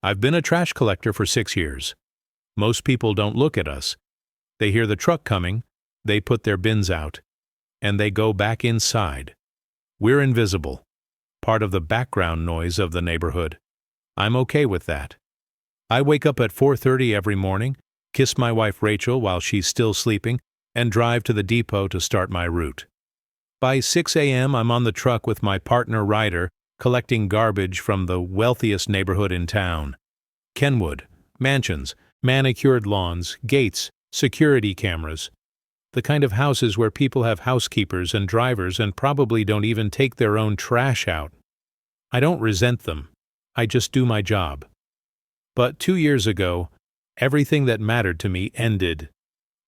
I've been a trash collector for 6 years. Most people don't look at us. They hear the truck coming, they put their bins out, and they go back inside. We're invisible, part of the background noise of the neighborhood. I'm okay with that. I wake up at 4:30 every morning, kiss my wife Rachel while she's still sleeping, and drive to the depot to start my route. By 6 a.m. I'm on the truck with my partner Ryder, collecting garbage from the wealthiest neighborhood in town. Kenwood, mansions, manicured lawns, gates, security cameras. The kind of houses where people have housekeepers and drivers and probably don't even take their own trash out. I don't resent them. I just do my job. But 2 years ago, everything that mattered to me ended.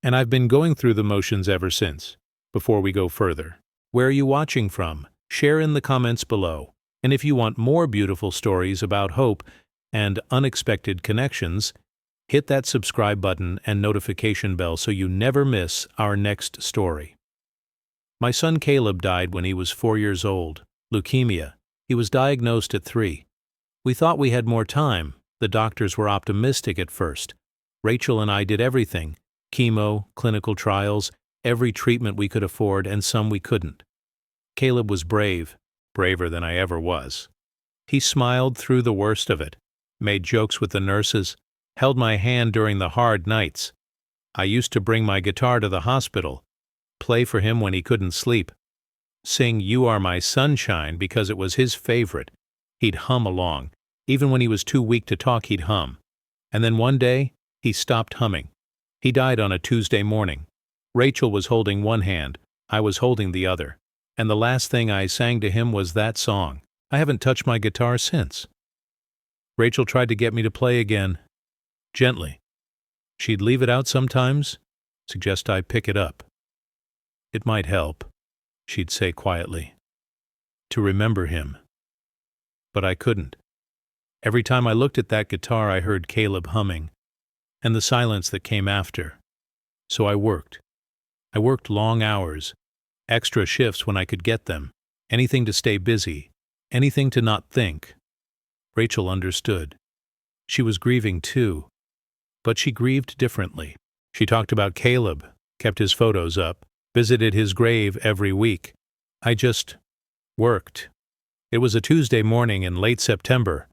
And I've been going through the motions ever since. Before we go further, where are you watching from? Share in the comments below. And if you want more beautiful stories about hope and unexpected connections, hit that subscribe button and notification bell so you never miss our next story. My son Caleb died when he was 4 years old. Leukemia. He was diagnosed at 3. We thought we had more time. The doctors were optimistic at first. Rachel and I did everything: chemo, clinical trials, every treatment we could afford, and some we couldn't. Caleb was brave, braver than I ever was. He smiled through the worst of it, made jokes with the nurses, held my hand during the hard nights. I used to bring my guitar to the hospital, play for him when he couldn't sleep, sing "You Are My Sunshine" because it was his favorite. He'd hum along. Even when he was too weak to talk, he'd hum. And then one day, he stopped humming. He died on a Tuesday morning. Rachel was holding one hand, I was holding the other, and the last thing I sang to him was that song. I haven't touched my guitar since. Rachel tried to get me to play again, gently. She'd leave it out sometimes, suggest I pick it up. It might help, she'd say quietly, to remember him. But I couldn't. Every time I looked at that guitar, I heard Caleb humming, and the silence that came after. So I worked. I worked long hours, extra shifts when I could get them, anything to stay busy, anything to not think. Rachel understood. She was grieving too, but she grieved differently. She talked about Caleb, kept his photos up, visited his grave every week. I just worked. It was a Tuesday morning in late September.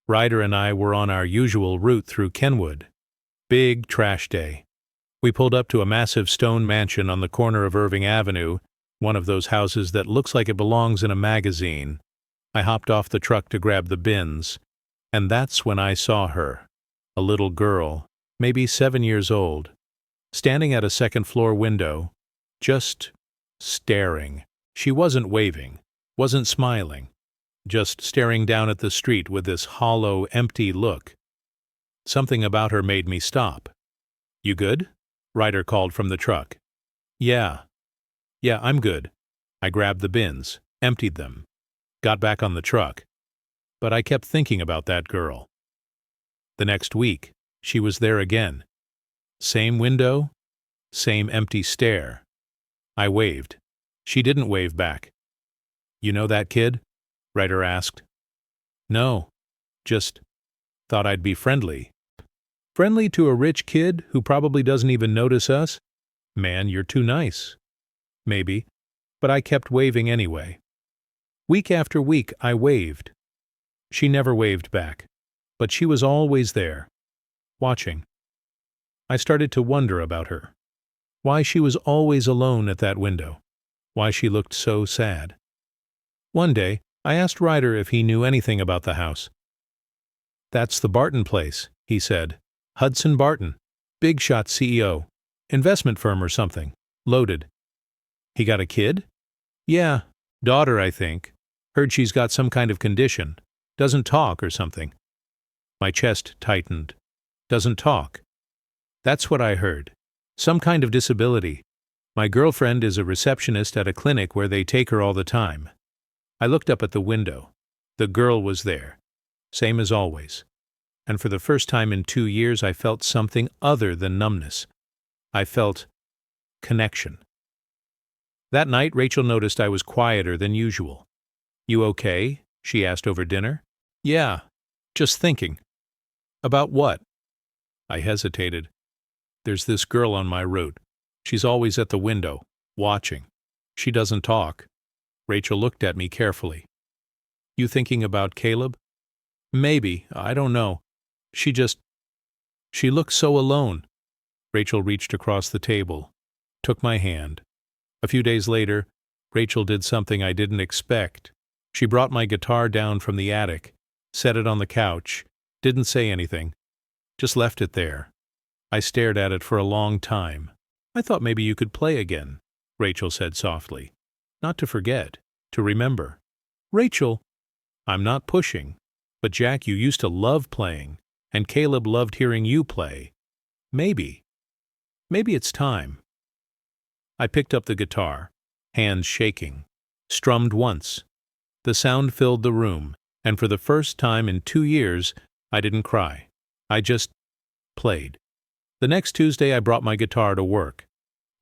Ryder and I were on our usual route through Kenwood. Big trash day. We pulled up to a massive stone mansion on the corner of Irving Avenue, one of those houses that looks like it belongs in a magazine. I hopped off the truck to grab the bins, and that's when I saw her, a little girl, maybe 7 years old, standing at a second-floor window, just staring. She wasn't waving, wasn't smiling, just staring down at the street with this hollow, empty look. Something about her made me stop. "You good?" Ryder called from the truck. Yeah, I'm good." I grabbed the bins, emptied them, got back on the truck. But I kept thinking about that girl. The next week, she was there again. Same window, same empty stare. I waved. She didn't wave back. "You know that kid?" Ryder asked. "No, just thought I'd be friendly." "Friendly to a rich kid who probably doesn't even notice us? Man, you're too nice." Maybe, but I kept waving anyway. Week after week, I waved. She never waved back, but she was always there, watching. I started to wonder about her. Why she was always alone at that window. Why she looked so sad. One day, I asked Ryder if he knew anything about the house. "That's the Barton place," he said. "Hudson Barton, big shot CEO, investment firm or something, loaded." "He got a kid?" "Yeah, daughter, I think. Heard she's got some kind of condition. Doesn't talk or something." My chest tightened. Doesn't talk. That's what I heard. Some kind of disability. My girlfriend is a receptionist at a clinic where they take her all the time. I looked up at the window. The girl was there. Same as always. And for the first time in 2 years, I felt something other than numbness. I felt connection. That night, Rachel noticed I was quieter than usual. "You okay?" she asked over dinner. "Yeah, just thinking." About what? I hesitated. There's this girl on my route. She's always at the window, watching. She doesn't talk. Rachel looked at me carefully. You thinking about Caleb? Maybe, I don't know. She looks so alone. Rachel reached across the table, took my hand. A few days later, Rachel did something I didn't expect. She brought my guitar down from the attic, set it on the couch, didn't say anything, just left it there. I stared at it for a long time. I thought maybe you could play again, Rachel said softly. Not to forget, to remember. Rachel, I'm not pushing, but Jack, you used to love playing, and Caleb loved hearing you play. Maybe it's time. I picked up the guitar, hands shaking, strummed once. The sound filled the room, and for the first time in 2 years, I didn't cry. I just played. The next Tuesday, I brought my guitar to work.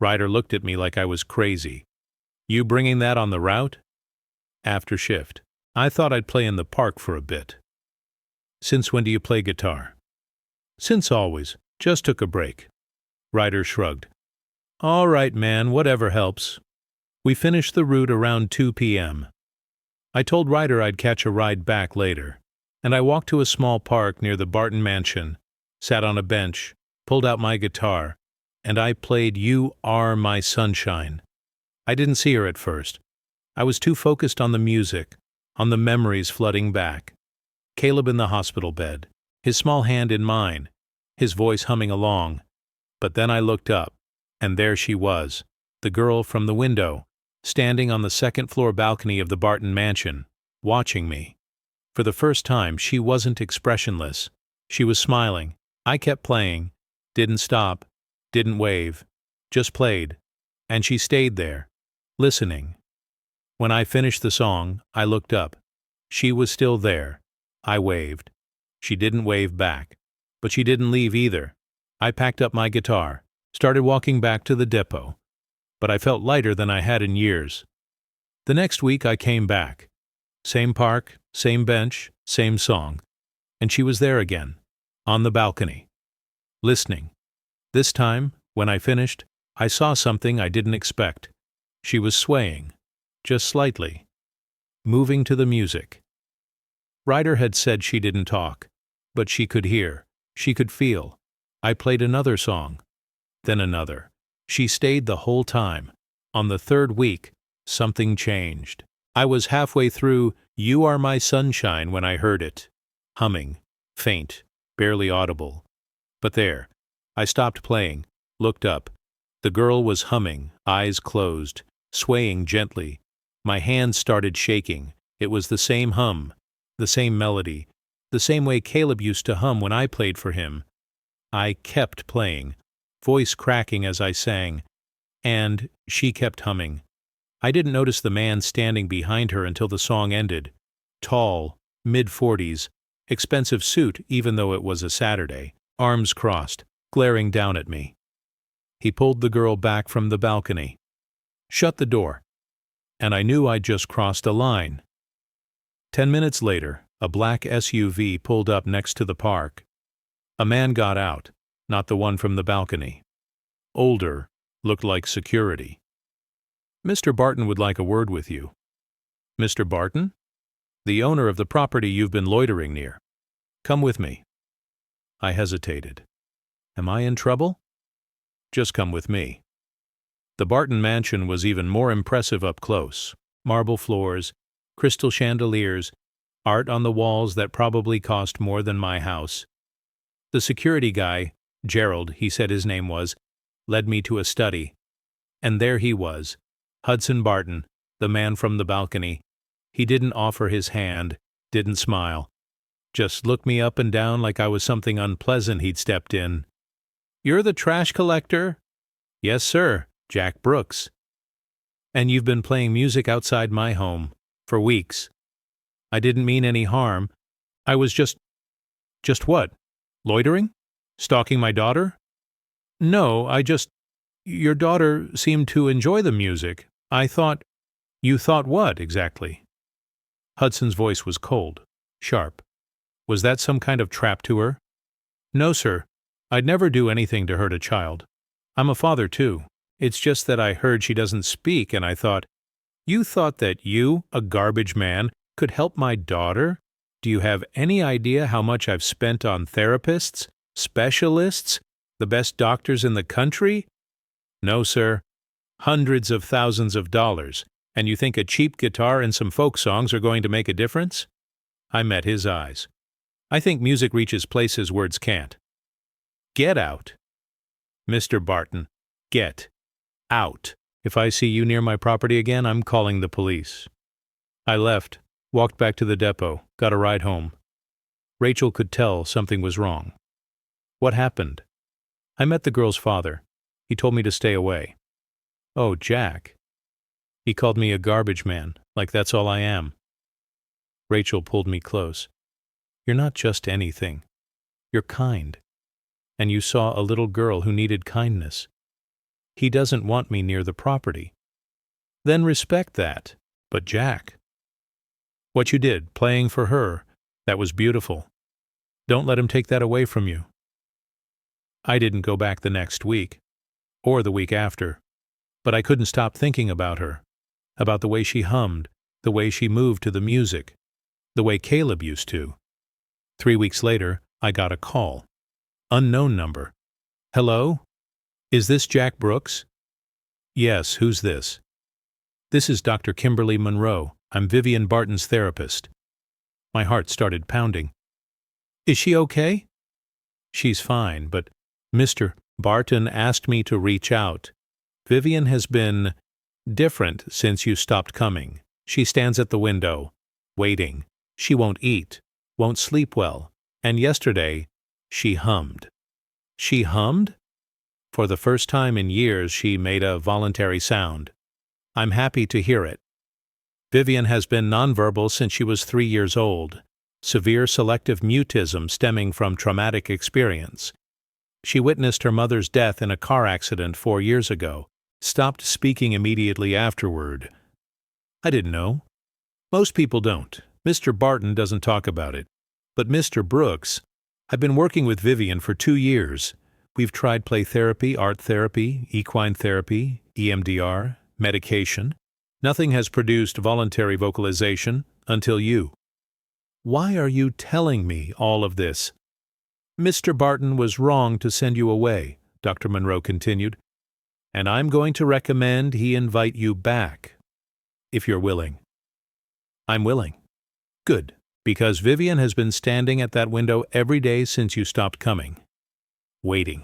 Ryder looked at me like I was crazy. You bringing that on the route? After shift. I thought I'd play in the park for a bit. Since when do you play guitar? Since always. Just took a break. Ryder shrugged. All right, man, whatever helps. We finished the route around 2 p.m. I told Ryder I'd catch a ride back later, and I walked to a small park near the Barton mansion, sat on a bench, pulled out my guitar, and I played You Are My Sunshine. I didn't see her at first. I was too focused on the music, on the memories flooding back. Caleb in the hospital bed, his small hand in mine, his voice humming along. But then I looked up, and there she was, the girl from the window, standing on the second-floor balcony of the Barton mansion, watching me. For the first time, she wasn't expressionless. She was smiling. I kept playing, didn't stop, didn't wave, just played, and she stayed there, listening. When I finished the song, I looked up. She was still there. I waved. She didn't wave back, but she didn't leave either. I packed up my guitar, started walking back to the depot, but I felt lighter than I had in years. The next week I came back. Same park, same bench, same song, and she was there again, on the balcony, listening. This time, when I finished, I saw something I didn't expect. She was swaying, just slightly, moving to the music. Ryder had said she didn't talk, but she could hear, she could feel. I played another song, then another. She stayed the whole time. On the third week, something changed. I was halfway through You Are My Sunshine when I heard it, humming, faint, barely audible. But there, I stopped playing, looked up. The girl was humming, eyes closed, swaying gently. My hands started shaking. It was the same hum, the same melody, the same way Caleb used to hum when I played for him. I kept playing, voice cracking as I sang, and she kept humming. I didn't notice the man standing behind her until the song ended. Tall, mid-40s, expensive suit even though it was a Saturday, arms crossed, glaring down at me. He pulled the girl back from the balcony, shut the door, and I knew I'd just crossed a line. 10 minutes later, a black SUV pulled up next to the park. A man got out, not the one from the balcony. Older, looked like security. Mr. Barton would like a word with you. Mr. Barton? The owner of the property you've been loitering near. Come with me. I hesitated. Am I in trouble? Just come with me. The Barton mansion was even more impressive up close. Marble floors, crystal chandeliers, art on the walls that probably cost more than my house. The security guy, Gerald, he said his name was, led me to a study. And there he was, Hudson Barton, the man from the balcony. He didn't offer his hand, didn't smile. Just looked me up and down like I was something unpleasant he'd stepped in. You're the trash collector? Yes, sir, Jack Brooks. And you've been playing music outside my home, for weeks. I didn't mean any harm. I was just what? Loitering? Stalking my daughter? No, your daughter seemed to enjoy the music. I thought. You thought what, exactly? Hudson's voice was cold, sharp. Was that some kind of trap to her? No, sir. I'd never do anything to hurt a child. I'm a father, too. It's just that I heard she doesn't speak, and I thought, you thought that you, a garbage man, could help my daughter? Do you have any idea how much I've spent on therapists, specialists, the best doctors in the country? No, sir. Hundreds of thousands of dollars, and you think a cheap guitar and some folk songs are going to make a difference? I met his eyes. I think music reaches places words can't. Get out. Mr. Barton, get out. If I see you near my property again, I'm calling the police. I left, walked back to the depot, got a ride home. Rachel could tell something was wrong. What happened? I met the girl's father. He told me to stay away. Oh, Jack. He called me a garbage man, like that's all I am. Rachel pulled me close. You're not just anything. You're kind. And you saw a little girl who needed kindness. He doesn't want me near the property. Then respect that. But Jack. What you did, playing for her, that was beautiful. Don't let him take that away from you. I didn't go back the next week, or the week after, but I couldn't stop thinking about her, about the way she hummed, the way she moved to the music, the way Caleb used to. 3 weeks later, I got a call. Unknown number. Hello? Is this Jack Brooks? Yes, who's this? This is Dr. Kimberly Monroe. I'm Vivian Barton's therapist. My heart started pounding. Is she okay? She's fine, but Mr. Barton asked me to reach out. Vivian has been different since you stopped coming. She stands at the window, waiting. She won't eat, won't sleep well, and yesterday she hummed. She hummed? For the first time in years, she made a voluntary sound. I'm happy to hear it. Vivian has been nonverbal since she was 3 years old, severe selective mutism stemming from traumatic experience. She witnessed her mother's death in a car accident 4 years ago, stopped speaking immediately afterward. I didn't know. Most people don't. Mr. Barton doesn't talk about it. But Mr. Brooks, I've been working with Vivian for 2 years. We've tried play therapy, art therapy, equine therapy, EMDR, medication. Nothing has produced voluntary vocalization until you. Why are you telling me all of this? Mr. Barton was wrong to send you away, Dr. Monroe continued, and I'm going to recommend he invite you back, if you're willing. I'm willing. Good, because Vivian has been standing at that window every day since you stopped coming. Waiting.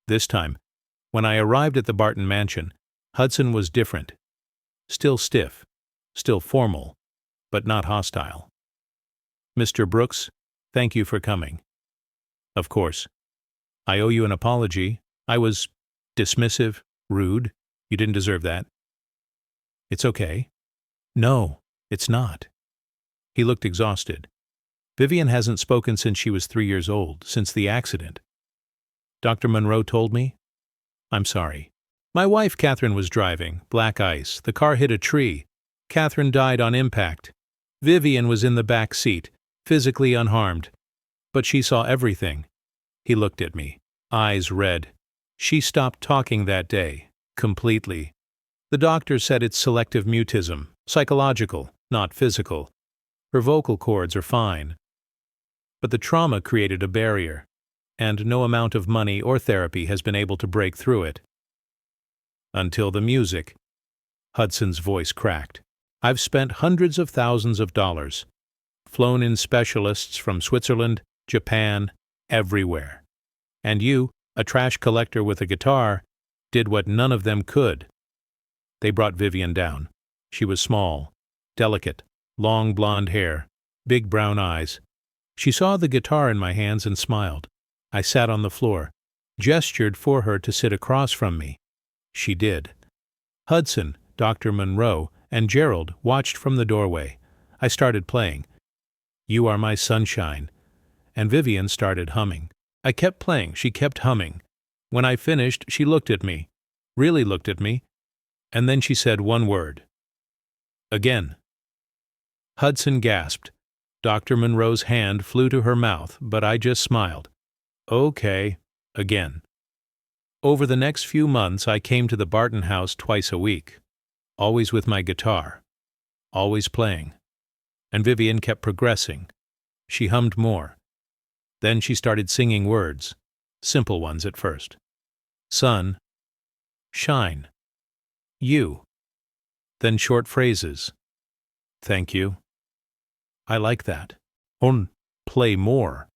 This time, when I arrived at the Barton mansion, Hudson was different. Still stiff, still formal, but not hostile. Mr. Brooks, thank you for coming. Of course. I owe you an apology. I was dismissive, rude. You didn't deserve that. It's okay. No, it's not. He looked exhausted. Vivian hasn't spoken since she was 3 years old, since the accident. Dr. Monroe told me. I'm sorry. My wife, Catherine, was driving. Black ice. The car hit a tree. Catherine died on impact. Vivian was in the back seat, physically unharmed. But she saw everything. He looked at me, eyes red. She stopped talking that day, completely. The doctor said it's selective mutism, psychological, not physical. Her vocal cords are fine. But the trauma created a barrier, and no amount of money or therapy has been able to break through it. Until the music. Hudson's voice cracked. I've spent hundreds of thousands of dollars. Flown in specialists from Switzerland, Japan, everywhere. And you, a trash collector with a guitar, did what none of them could. They brought Vivian down. She was small, delicate, long blonde hair, big brown eyes. She saw the guitar in my hands and smiled. I sat on the floor, gestured for her to sit across from me. She did. Hudson, Dr. Monroe, and Gerald watched from the doorway. I started playing. You Are My Sunshine. And Vivian started humming. I kept playing. She kept humming. When I finished, she looked at me, really looked at me, and then she said one word. Again. Hudson gasped. Dr. Monroe's hand flew to her mouth, but I just smiled. okay, again. Over the next few months, I came to the Barton house twice a week, always with my guitar, always playing. And Vivian kept progressing. She hummed more. Then she started singing words, simple ones at first. Sun, shine, you. Then short phrases. Thank you. I like that. Play more.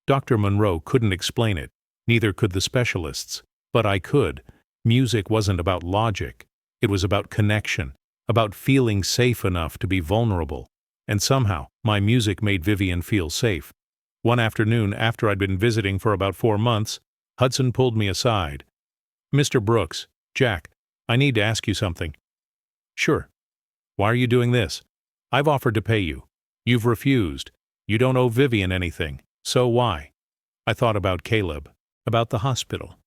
Dr. Monroe couldn't explain it, neither could the specialists. But I could. Music wasn't about logic. It was about connection, about feeling safe enough to be vulnerable. And somehow, my music made Vivian feel safe. One afternoon, after I'd been visiting for about 4 months, Hudson pulled me aside. "Mr. Brooks, Jack, I need to ask you something." "Sure. Why are you doing this?" "I've offered to pay you. You've refused. You don't owe Vivian anything. So why?" I thought about Caleb, about the hospital,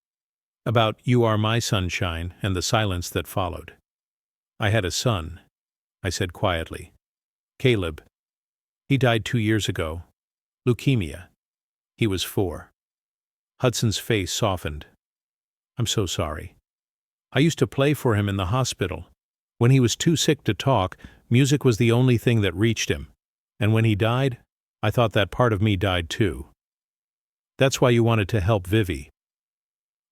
about "You Are My Sunshine" and the silence that followed. "I had a son," I said quietly. "Caleb. He died 2 years ago. Leukemia. He was 4. Hudson's face softened. "I'm so sorry. I used to play for him in the hospital. When he was too sick to talk, music was the only thing that reached him. And when he died, I thought that part of me died too. That's why you wanted to help Vivi."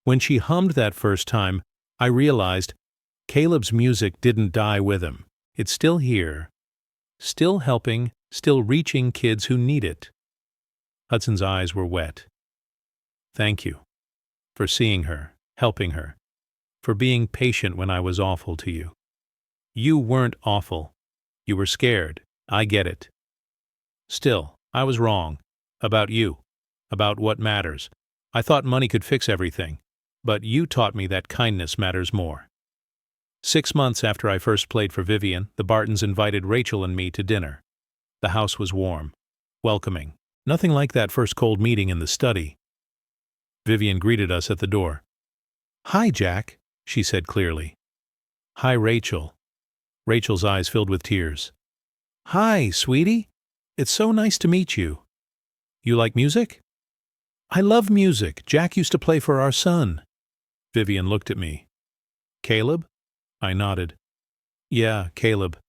When she hummed that first time, I realized Caleb's music didn't die with him. It's still here, still helping, still reaching kids who need it. Hudson's eyes were wet. "Thank you for seeing her, helping her, for being patient when I was awful to you." "You weren't awful. You were scared. I get it. Still, I was wrong. About you. About what matters. I thought money could fix everything. But you taught me that kindness matters more." 6 months after I first played for Vivian, the Bartons invited Rachel and me to dinner. The house was warm, welcoming. Nothing like that first cold meeting in the study. Vivian greeted us at the door. "Hi, Jack," she said clearly. "Hi, Rachel." Rachel's eyes filled with tears. "Hi, sweetie. It's so nice to meet you. You like music?" "I love music. Jack used to play for our son." Vivian looked at me. "Caleb?" I nodded. "Yeah, Caleb."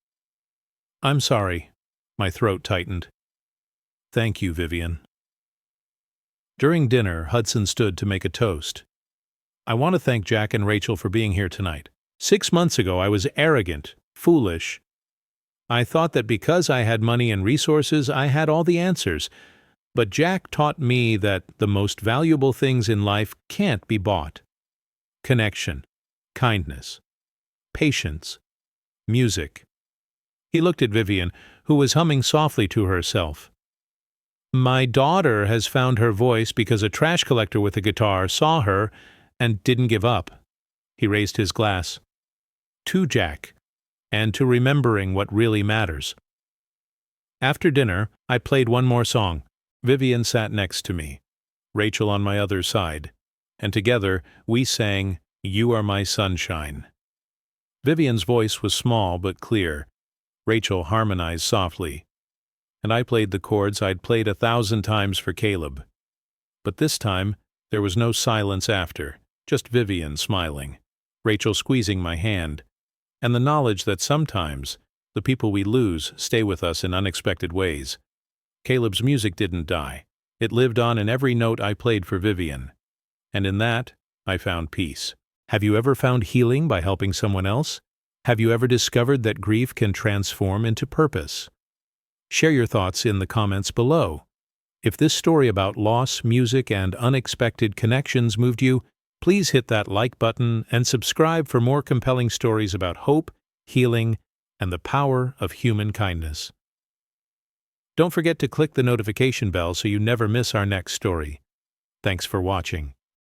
"I'm sorry." My throat tightened. "Thank you, Vivian." During dinner, Hudson stood to make a toast. "I want to thank Jack and Rachel for being here tonight. 6 months ago, I was arrogant, foolish. I thought that because I had money and resources, I had all the answers. But Jack taught me that the most valuable things in life can't be bought. Connection, kindness, patience, music." He looked at Vivian, who was humming softly to herself. "My daughter has found her voice because a trash collector with a guitar saw her and didn't give up." He raised his glass. "To Jack, and to remembering what really matters." After dinner, I played one more song. Vivian sat next to me, Rachel on my other side, and together we sang "You Are My Sunshine." Vivian's voice was small but clear. Rachel harmonized softly, and I played the chords I'd played 1,000 times for Caleb. But this time, there was no silence after, just Vivian smiling, Rachel squeezing my hand, and the knowledge that sometimes the people we lose stay with us in unexpected ways. Caleb's music didn't die. It lived on in every note I played for Vivian. And in that, I found peace. Have you ever found healing by helping someone else? Have you ever discovered that grief can transform into purpose? Share your thoughts in the comments below. If this story about loss, music, and unexpected connections moved you, please hit that like button and subscribe for more compelling stories about hope, healing, and the power of human kindness. Don't forget to click the notification bell so you never miss our next story. Thanks for watching.